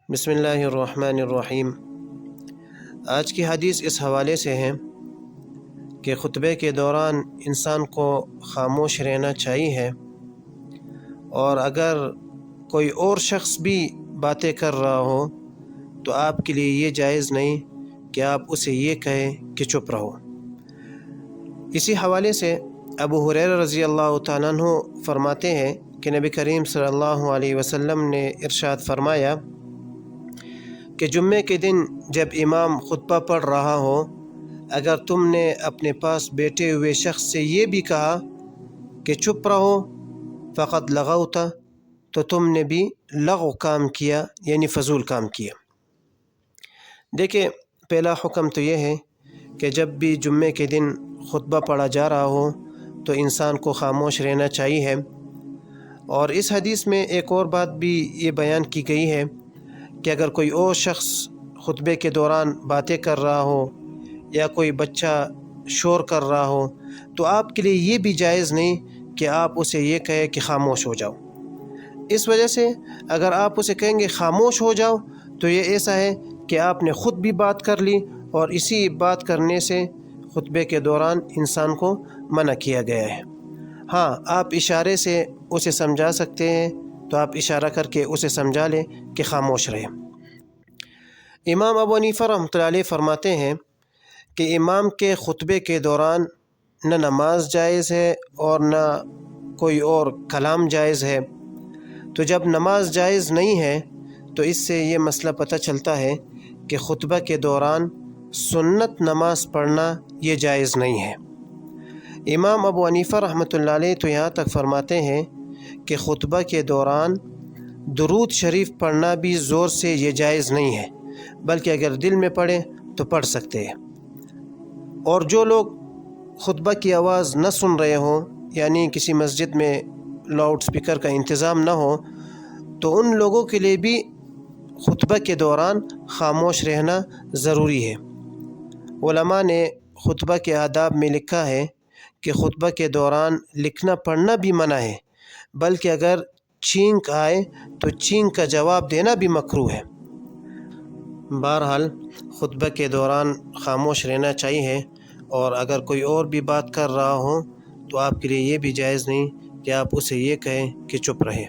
بسم اللہ الرحمن الرحیم۔ آج کی حدیث اس حوالے سے ہے کہ خطبے کے دوران انسان کو خاموش رہنا چاہیے اور اگر کوئی اور شخص بھی باتیں کر رہا ہو تو آپ کے لیے یہ جائز نہیں کہ آپ اسے یہ کہیں کہ چپ رہو۔ اسی حوالے سے ابو ہریرہ رضی اللہ تعالیٰ عنہ فرماتے ہیں کہ نبی کریم صلی اللہ علیہ وسلم نے ارشاد فرمایا کہ جمعے کے دن جب امام خطبہ پڑھ رہا ہو، اگر تم نے اپنے پاس بیٹھے ہوئے شخص سے یہ بھی کہا کہ چپ رہو فقط لغوت، تو تم نے بھی لغو کام کیا، یعنی فضول کام کیا۔ دیکھیں، پہلا حکم تو یہ ہے کہ جب بھی جمعے کے دن خطبہ پڑھا جا رہا ہو تو انسان کو خاموش رہنا چاہیے، اور اس حدیث میں ایک اور بات بھی یہ بیان کی گئی ہے کہ اگر کوئی اور شخص خطبے کے دوران باتیں کر رہا ہو یا کوئی بچہ شور کر رہا ہو تو آپ کے لیے یہ بھی جائز نہیں کہ آپ اسے یہ کہیں کہ خاموش ہو جاؤ۔ اس وجہ سے اگر آپ اسے کہیں گے خاموش ہو جاؤ تو یہ ایسا ہے کہ آپ نے خود بھی بات کر لی، اور اسی بات کرنے سے خطبے کے دوران انسان کو منع کیا گیا ہے۔ ہاں، آپ اشارے سے اسے سمجھا سکتے ہیں، تو آپ اشارہ کر کے اسے سمجھا لیں کہ خاموش رہے۔ امام ابو حنیفہ رحمۃ اللہ علیہ فرماتے ہیں کہ امام کے خطبے کے دوران نہ نماز جائز ہے اور نہ کوئی اور کلام جائز ہے۔ تو جب نماز جائز نہیں ہے تو اس سے یہ مسئلہ پتہ چلتا ہے کہ خطبہ کے دوران سنت نماز پڑھنا یہ جائز نہیں ہے۔ امام ابو حنیفہ رحمۃ اللہ علیہ تو یہاں تک فرماتے ہیں کہ خطبہ کے دوران درود شریف پڑھنا بھی زور سے یہ جائز نہیں ہے، بلکہ اگر دل میں پڑھیں تو پڑھ سکتے ہیں۔ اور جو لوگ خطبہ کی آواز نہ سن رہے ہوں، یعنی کسی مسجد میں لاؤڈ سپیکر کا انتظام نہ ہو، تو ان لوگوں کے لیے بھی خطبہ کے دوران خاموش رہنا ضروری ہے۔ علماء نے خطبہ کے آداب میں لکھا ہے کہ خطبہ کے دوران لکھنا پڑھنا بھی منع ہے، بلکہ اگر چھینک آئے تو چھینک کا جواب دینا بھی مکروہ ہے۔ بہرحال خطبہ کے دوران خاموش رہنا چاہیے، اور اگر کوئی اور بھی بات کر رہا ہو تو آپ کے لیے یہ بھی جائز نہیں کہ آپ اسے یہ کہیں کہ چپ رہے۔